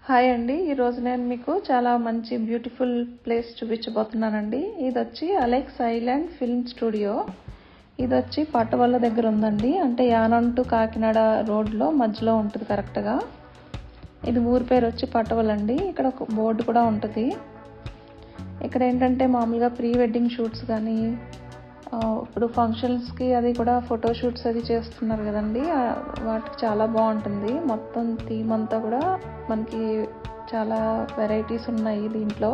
Hi అండి. ఈరోజు నేను మీకు చాలా మంచి బ్యూటిఫుల్ ప్లేస్ చూపించబోతున్నానండి. ఇది వచ్చి అలెక్స్ ఐలాండ్ ఫిల్మ్ స్టూడియో. ఇది వచ్చి పట్టవల్ల దగ్గర ఉందండి. అంటే యానం టు కాకినాడ రోడ్లో మధ్యలో ఉంటుంది కరెక్ట్గా. ఇది ఊరి పేరు వచ్చి పట్టవల్ల అండి. ఇక్కడ ఒక బోర్డు కూడా ఉంటుంది. ఇక్కడ ఏంటంటే మామూలుగా ప్రీ వెడ్డింగ్ షూట్స్ కానీ ఇప్పుడు ఫంక్షన్స్కి అది కూడా ఫోటో షూట్స్ అది చేస్తున్నారు కదండి, వాటికి చాలా బాగుంటుంది. మొత్తం థీమ్ అంతా కూడా మనకి చాలా వెరైటీస్ ఉన్నాయి దీంట్లో.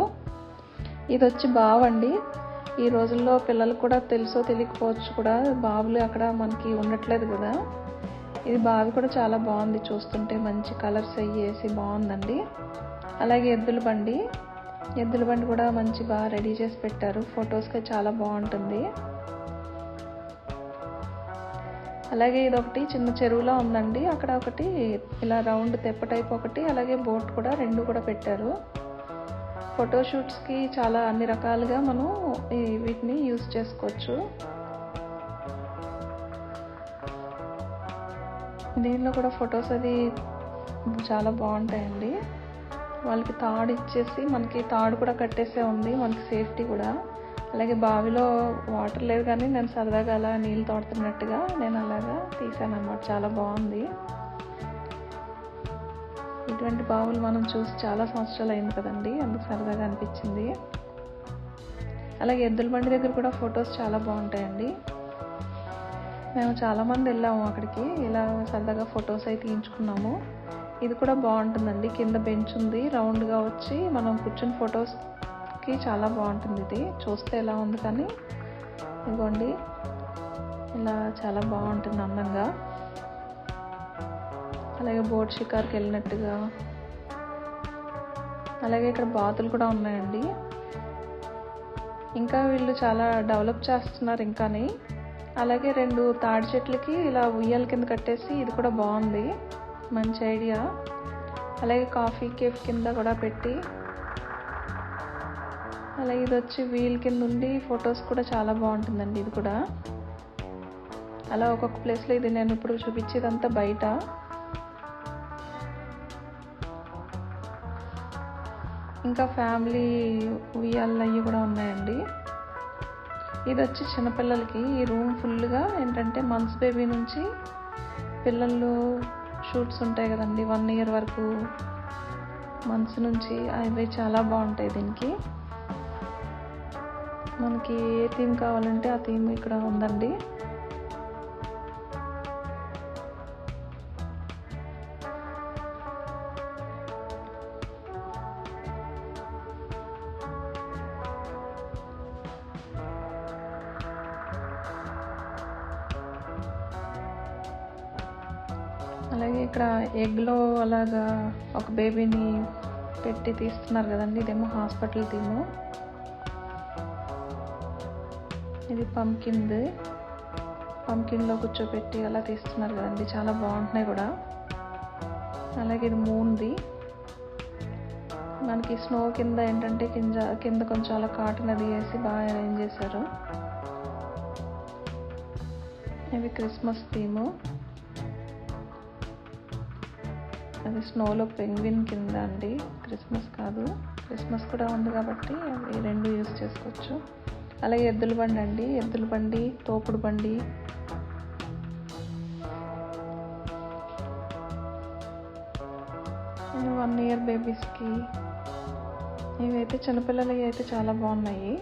ఇది వచ్చి బావి అండి. ఈ రోజుల్లో పిల్లలకు కూడా తెలుసో తెలియకపోవచ్చు కూడా, బావులు అక్కడ మనకి ఉండట్లేదు కదా. ఇది బావి కూడా చాలా బాగుంది, చూస్తుంటే మంచి కలర్స్ అయ్యి వేసి బాగుందండి. అలాగే ఎద్దుల బండి కూడా మంచి బాగా రెడీ చేసి పెట్టారు. ఫొటోస్కి చాలా బాగుంటుంది. అలాగే ఇది ఒకటి చిన్న చెరువులో ఉందండి. అక్కడ ఒకటి ఇలా రౌండ్ తెప్ప టైప్ ఒకటి, అలాగే బోట్ కూడా, రెండు కూడా పెట్టారు. ఫోటోషూట్స్కి చాలా అన్ని రకాలుగా మనం వీటిని యూజ్ చేసుకోవచ్చు. దీనిలో కూడా ఫొటోస్ అది చాలా బాగుంటాయండి. వాళ్ళకి తాడు ఇచ్చేసి, మనకి తాడు కూడా కట్టేసే ఉంది, మనకి సేఫ్టీ కూడా. అలాగే బావిలో వాటర్ లేదు కానీ నేను సరదాగా అలా నీళ్ళు తోడుతున్నట్టుగా నేను అలాగా తీసాను అన్నమాట. చాలా బాగుంది. ఇటువంటి బావులు మనం చూసి చాలా సంవత్సరాలు అయింది కదండి, అందుకు సరదాగా అనిపించింది. అలాగే ఎద్దుల బండి దగ్గర కూడా ఫొటోస్ చాలా బాగుంటాయండి. మేము చాలామంది వెళ్ళాము అక్కడికి, ఇలా సరదాగా ఫొటోస్ అయితే తీయించుకున్నాము. ఇది కూడా బాగుంటుందండి. కింద బెంచ్ ఉంది, రౌండ్గా వచ్చి మనం కూర్చొని ఫొటోస్కి చాలా బాగుంటుంది. ఇది చూస్తే ఎలా ఉంది కానీ ఇదిగోండి, ఇలా చాలా బాగుంటుంది అందంగా. అలాగే బోట్ షికార్కి వెళ్ళినట్టుగా. అలాగే ఇక్కడ బాతులు కూడా ఉన్నాయండి. ఇంకా వీళ్ళు చాలా డెవలప్ చేస్తున్నారు ఇంకాని. అలాగే రెండు తాడి చెట్లకి ఇలా ఉయ్యాల కింద కట్టేసి, ఇది కూడా బాగుంది, మంచి ఐడియా. అలాగే కాఫీ కేఫ్ కింద కూడా పెట్టి, అలాగే ఇది వచ్చి వీల్ కింద ఉండి ఫొటోస్ కూడా చాలా బాగుంటుందండి. ఇది కూడా అలా ఒక్కొక్క ప్లేస్లో. ఇది నేను ఇప్పుడు చూపించేదంతా బయట. ఇంకా ఫ్యామిలీ ఉయ్యాలు అవి కూడా ఉన్నాయండి. ఇది వచ్చి చిన్నపిల్లలకి. ఈ రూమ్ ఫుల్గా ఏంటంటే మంత్స్ బేబీ నుంచి పిల్లలు షూట్స్ ఉంటాయి కదండి, 1 year వరకు మంత్స్ నుంచి. అవి చాలా బాగుంటాయి. దీనికి మనకి ఏ థీమ్ కావాలంటే ఆ థీమ్ ఇక్కడ ఉందండి. అలాగే ఇక్కడ ఎగ్లో అలాగా ఒక బేబీని పెట్టి తీస్తున్నారు కదండి, ఇదేమో హాస్పిటల్ థీము. ఇది పంకిన్లో కూర్చోపెట్టి అలా తీస్తున్నారు కదండి, చాలా బాగుంటున్నాయి కూడా. అలాగే ఇది మూన్ది. మనకి స్నో కింద ఏంటంటే కింద కొంచెం అలా కాటన్ అది వేసి బాగా అరేంజ్ చేశారు. ఇవి క్రిస్మస్ థీము. అది స్నోలో పెంగ్విన్ కింద అండి, క్రిస్మస్ కాదు. క్రిస్మస్ కూడా ఉంది కాబట్టి అవి రెండు యూజ్ చేసుకోవచ్చు. అలాగే ఎద్దుల బండి అండి. ఎద్దుల బండి, తోపుడు బండి. 1 year బేబీస్కి. ఇవైతే చిన్నపిల్లలవి అయితే చాలా బాగున్నాయి.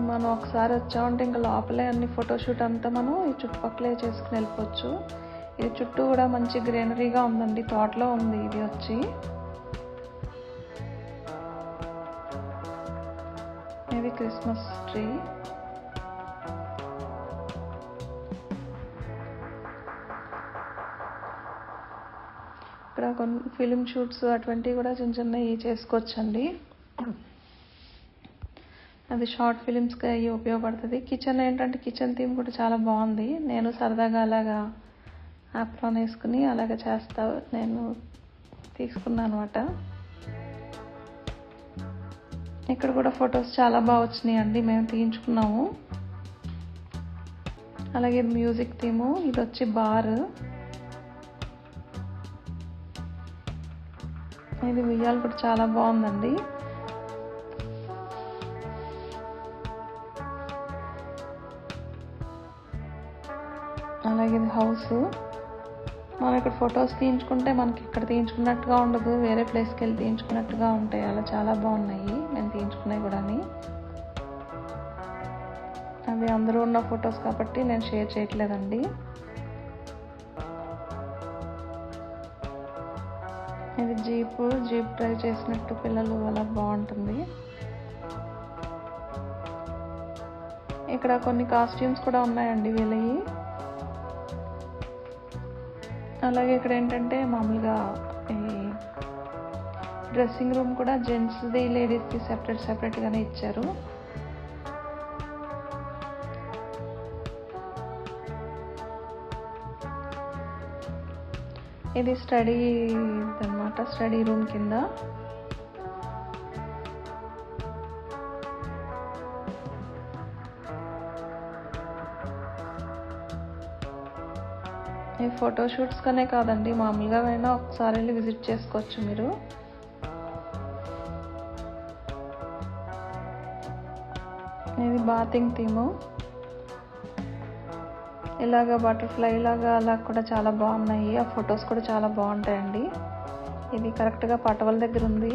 మనం ఒకసారి వచ్చామంటే ఇంకా లోపలే అన్ని ఫోటోషూట్ అంతా మనం ఈ చుట్టుపక్కలే చేసుకుని వెళ్ళిపోవచ్చు. ఇది చుట్టూ కూడా మంచి గ్రీనరీగా ఉందండి, తోటలో ఉంది ఇది వచ్చి. ఇది క్రిస్మస్ ట్రీ. ఇక్కడ కొన్ని ఫిలిం షూట్స్ అటువంటివి కూడా చిన్న చిన్నవి చేసుకోవచ్చండి. అది షార్ట్ ఫిలిమ్స్కి అవి ఉపయోగపడుతుంది. కిచెన్ ఏంటంటే కిచెన్ థీమ్ కూడా చాలా బాగుంది. నేను సరదాగా అలాగా యాప్రాన్ వేసుకుని అలాగ నేను తీసుకున్నాను అనమాట. ఇక్కడ కూడా ఫొటోస్ చాలా బాగా వచ్చినాయి అండి, మేము తీయించుకున్నాము. అలాగే మ్యూజిక్ థీము. ఇది వచ్చి బార్. ఇది ఉయ్యాల కూడా చాలా బాగుందండి. అలాగే ఇది హౌస్. మనం ఇక్కడ ఫొటోస్ తీయించుకుంటే మనకి ఇక్కడ తీయించుకున్నట్టుగా ఉండదు, వేరే ప్లేస్కి వెళ్ళి తీయించుకున్నట్టుగా ఉంటాయి. అలా చాలా బాగున్నాయి నేను తీయించుకున్నాయి కూడా. అవి అందరూ ఉన్న ఫొటోస్ కాబట్టి నేను షేర్ చేయట్లేదండి. ఇది జీప్ డ్రైవ్ చేసినట్టు పిల్లలు అలా బాగుంటుంది. ఇక్కడ కొన్ని కాస్ట్యూమ్స్ కూడా ఉన్నాయండి వీళ్ళవి. అలాగే ఇక్కడ ఏంటంటే మామూలుగా ఈ డ్రెస్సింగ్ రూమ్ కూడా జెంట్స్ది లేడీస్ది సెపరేట్గానే ఇచ్చారు. ఇది స్టడీ అన్నమాట, స్టడీ రూమ్ కింద. ఈ ఫోటోషూట్స్ కనే కాదండి, మామూలుగా అయినా ఒకసారి వెళ్ళి విజిట్ చేసుకోవచ్చు మీరు. ఇది బాతింగ్ థీము. ఇలాగ బటర్ఫ్లై లాగా అలా కూడా చాలా బాగున్నాయి. ఆ ఫొటోస్ కూడా చాలా బాగుంటాయండి. ఇది కరెక్ట్గా పటవల దగ్గర ఉంది,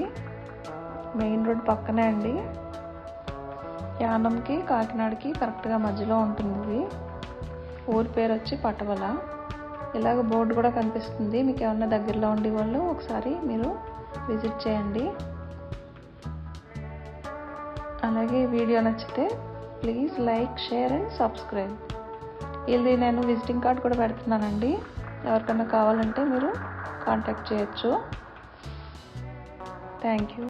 మెయిన్ రోడ్ పక్కనే అండి. యానంకి కాకినాడకి కరెక్ట్గా మధ్యలో ఉంటుంది ఇది. ఊరి పేరు వచ్చి పటవల. ఇలాగ బోర్డు కూడా కనిపిస్తుంది. మీకు ఏమన్నా దగ్గరలో ఉండే వాళ్ళు ఒకసారి మీరు విజిట్ చేయండి. అలాగే వీడియో నచ్చితే please like, share and subscribe. ఇది నేను విజిటింగ్ కార్డ్ కూడా పెడుతున్నానండి, ఎవరికైనా కావాలంటే మీరు కాంటాక్ట్ చేయొచ్చు. Thank you.